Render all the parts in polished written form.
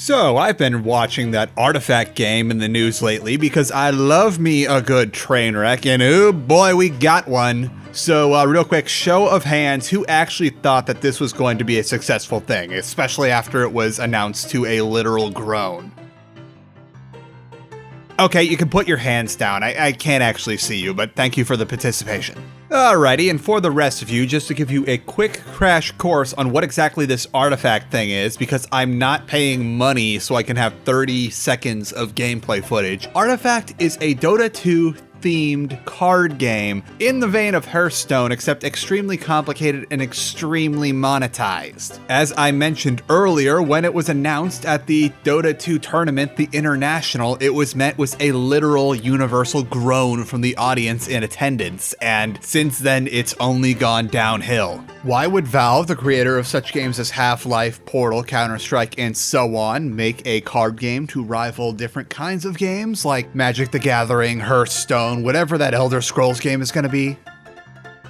So, I've been watching that Artifact game in the news lately because I love me a good train wreck, and oh boy, we got one. So, real quick, show of hands, who actually thought that this was going to be a successful thing, especially after it was announced to a literal groan? Okay, you can put your hands down. I can't actually see you, but thank you for the participation. Alrighty, and for the rest of you, just to give you a quick crash course on what exactly this Artifact thing is, because I'm not paying money so I can have 30 seconds of gameplay footage. Artifact is a Dota 2 themed card game in the vein of Hearthstone, except extremely complicated and extremely monetized. As I mentioned earlier, when it was announced at the Dota 2 tournament, the International, it was met with a literal universal groan from the audience in attendance, and since then it's only gone downhill. Why would Valve, the creator of such games as Half-Life, Portal, Counter-Strike, and so on, make a card game to rival different kinds of games like Magic the Gathering, Hearthstone, whatever that Elder Scrolls game is going to be?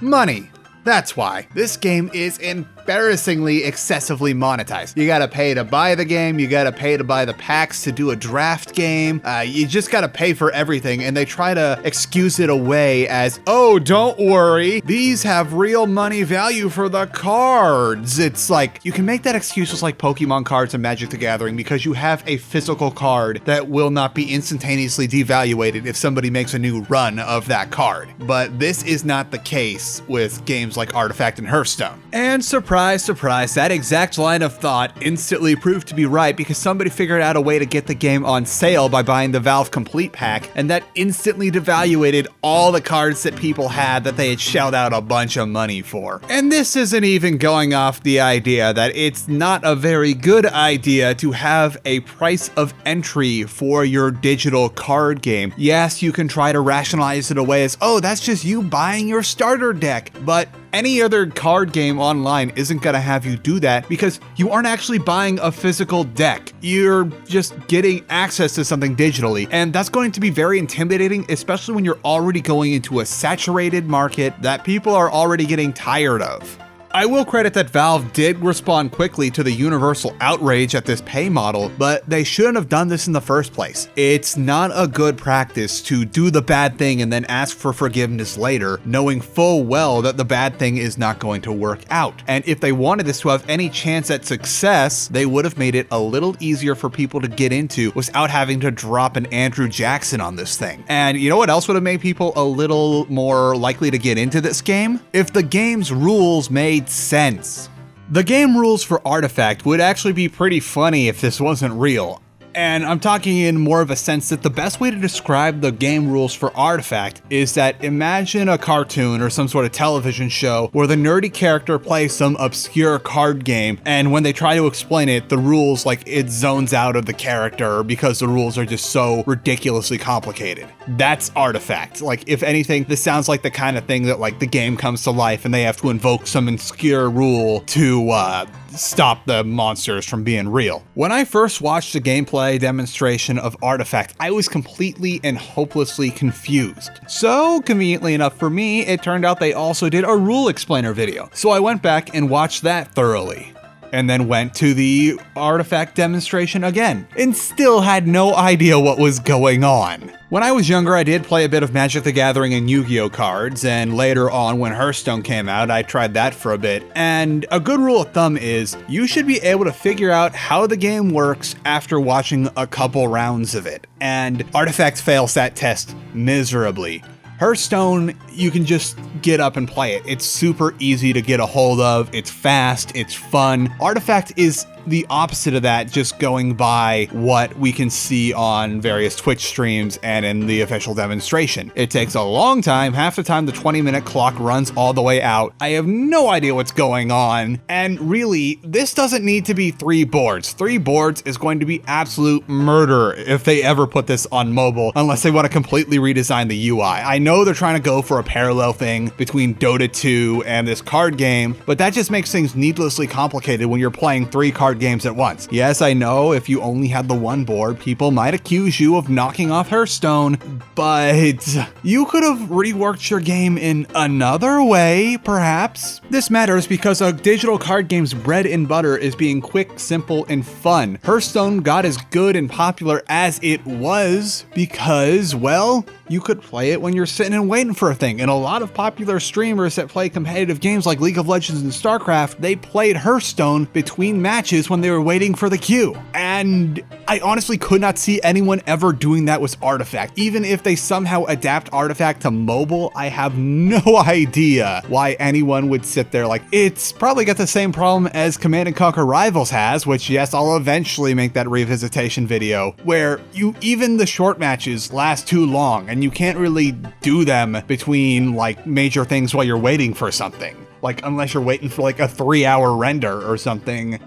Money. That's why. This game is embarrassingly excessively monetized. You gotta pay to buy the game, you gotta pay to buy the packs to do a draft game, you just gotta pay for everything, and they try to excuse it away as, oh, don't worry, these have real money value for the cards. It's like, you can make that excuse just like Pokemon cards and Magic the Gathering because you have a physical card that will not be instantaneously devaluated if somebody makes a new run of that card. But this is not the case with games like Artifact and Hearthstone. And surprise, surprise, that exact line of thought instantly proved to be right because somebody figured out a way to get the game on sale by buying the Valve Complete Pack, and that instantly devaluated all the cards that people had that they had shelled out a bunch of money for. And this isn't even going off the idea that it's not a very good idea to have a price of entry for your digital card game. Yes, you can try to rationalize it away as, oh, that's just you buying your starter deck, but any other card game online isn't gonna have you do that because you aren't actually buying a physical deck. You're just getting access to something digitally, and that's going to be very intimidating, especially when you're already going into a saturated market that people are already getting tired of. I will credit that Valve did respond quickly to the universal outrage at this pay model, but they shouldn't have done this in the first place. It's not a good practice to do the bad thing and then ask for forgiveness later, knowing full well that the bad thing is not going to work out. And if they wanted this to have any chance at success, they would have made it a little easier for people to get into without having to drop an Andrew Jackson on this thing. And you know what else would have made people a little more likely to get into this game? If the game's rules made sense. The game rules for Artifact would actually be pretty funny if this wasn't real. And I'm talking in more of a sense that the best way to describe the game rules for Artifact is that imagine a cartoon or some sort of television show where the nerdy character plays some obscure card game, and when they try to explain it, the rules, like, it zones out of the character because the rules are just so ridiculously complicated. That's Artifact. Like, if anything, this sounds like the kind of thing that, like, the game comes to life and they have to invoke some obscure rule to stop the monsters from being real. When I first watched the gameplay demonstration of Artifact, I was completely and hopelessly confused. So, conveniently enough for me, it turned out they also did a rule explainer video. So I went back and watched that thoroughly, and then went to the Artifact demonstration again, and still had no idea what was going on. When I was younger, I did play a bit of Magic the Gathering and Yu-Gi-Oh cards, and later on when Hearthstone came out, I tried that for a bit. And a good rule of thumb is, you should be able to figure out how the game works after watching a couple rounds of it. And Artifact fails that test miserably. Hearthstone, you can just get up and play it. It's super easy to get a hold of, it's fast, it's fun. Artifact is the opposite of that, just going by what we can see on various Twitch streams and in the official demonstration. It takes a long time, half the time the 20-minute clock runs all the way out. I have no idea what's going on, and really, this doesn't need to be 3 boards. 3 boards is going to be absolute murder if they ever put this on mobile, unless they want to completely redesign the UI. I know they're trying to go for a parallel thing between Dota 2 and this card game, but that just makes things needlessly complicated when you're playing 3 card games at once. Yes, I know if you only had the one board, people might accuse you of knocking off Hearthstone, but you could have reworked your game in another way, perhaps. This matters because a digital card game's bread and butter is being quick, simple, and fun. Hearthstone got as good and popular as it was because, well, you could play it when you're sitting and waiting for a thing. And a lot of popular streamers that play competitive games like League of Legends and StarCraft, they played Hearthstone between matches when they were waiting for the queue. And I honestly could not see anyone ever doing that with Artifact. Even if they somehow adapt Artifact to mobile, I have no idea why anyone would sit there. Like, it's probably got the same problem as Command & Conquer Rivals has, which yes, I'll eventually make that revisitation video, where even the short matches last too long and you can't really do them between like major things while you're waiting for something. Like, unless you're waiting for like a 3-hour render or something,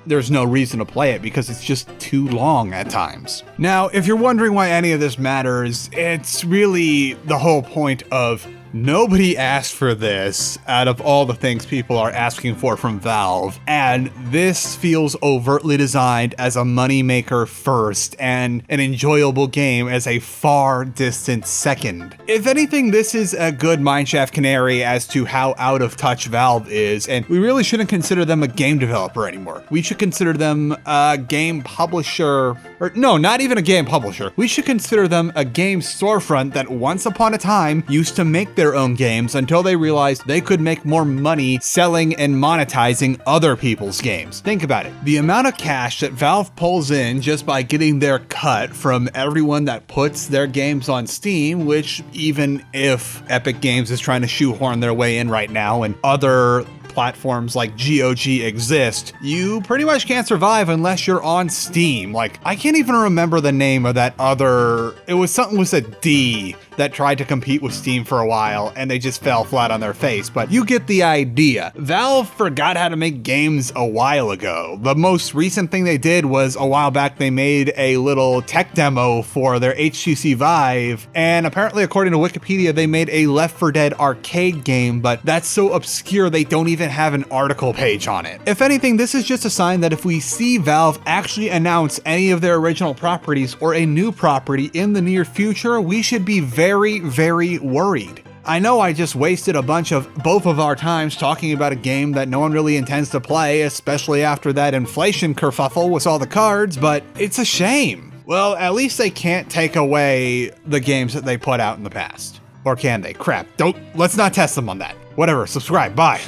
there's no reason to play it because it's just too long at times. Now, if you're wondering why any of this matters, it's really the whole point of nobody asked for this out of all the things people are asking for from Valve, and this feels overtly designed as a moneymaker first and an enjoyable game as a far distant second. If anything, this is a good mineshaft canary as to how out of touch Valve is, and we really shouldn't consider them a game developer anymore. We should consider them a game publisher, or no, not even a game publisher. We should consider them a game storefront that once upon a time used to make their own games until they realized they could make more money selling and monetizing other people's games. Think about it. The amount of cash that Valve pulls in just by getting their cut from everyone that puts their games on Steam, which even if Epic Games is trying to shoehorn their way in right now and other platforms like GOG exist, you pretty much can't survive unless you're on Steam. Like, I can't even remember the name of that other, it was something with a D that tried to compete with Steam for a while and they just fell flat on their face, but you get the idea. Valve forgot how to make games a while ago. The most recent thing they did was a while back they made a little tech demo for their HTC Vive, and apparently according to Wikipedia they made a Left 4 Dead arcade game, but that's so obscure they don't even have an article page on it. If anything, this is just a sign that if we see Valve actually announce any of their original properties or a new property in the near future, we should be very, very worried. I know I just wasted a bunch of both of our times talking about a game that no one really intends to play, especially after that inflation kerfuffle with all the cards, but it's a shame. Well, at least they can't take away the games that they put out in the past. Or can they? Crap. Let's not test them on that. Whatever, subscribe, bye.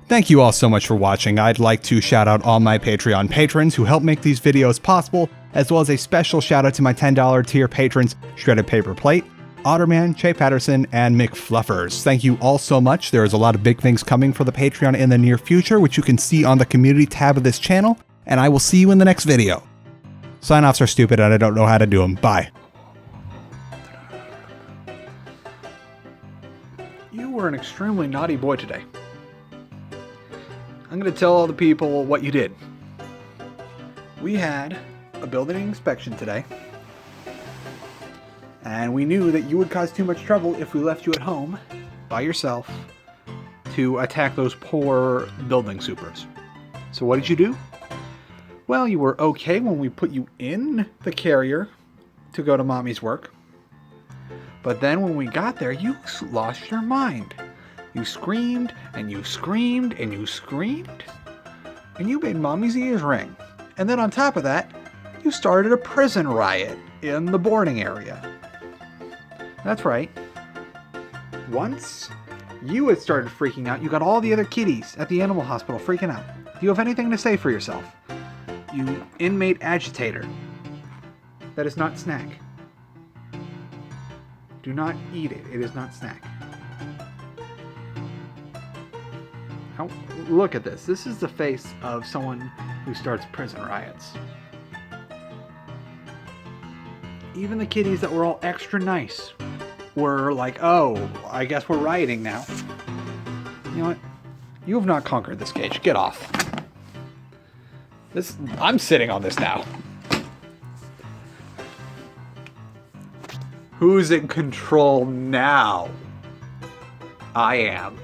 Thank you all so much for watching. I'd like to shout out all my Patreon patrons who help make these videos possible, as well as a special shout out to my $10 tier patrons, Shredded Paper Plate, Otterman, Che Patterson, and McFluffers. Thank you all so much. There is a lot of big things coming for the Patreon in the near future, which you can see on the community tab of this channel, and I will see you in the next video. Sign-offs are stupid and I don't know how to do them. Bye. You were an extremely naughty boy today. I'm going to tell all the people what you did. We had a building inspection today, and we knew that you would cause too much trouble if we left you at home by yourself to attack those poor building supers. So what did you do? Well, you were okay when we put you in the carrier to go to mommy's work, but then when we got there, you lost your mind. You screamed, and you screamed, and you screamed, and you made mommy's ears ring. And then on top of that, you started a prison riot in the boarding area. That's right. Once you had started freaking out, you got all the other kitties at the animal hospital freaking out. Do you have anything to say for yourself? You inmate agitator. That is not snack. Do not eat it. It is not snack. Look at this. This is the face of someone who starts prison riots. Even the kitties that were all extra nice were like, oh, I guess we're rioting now. You know what? You have not conquered this cage. Get off. I'm sitting on this now. Who's in control now? I am.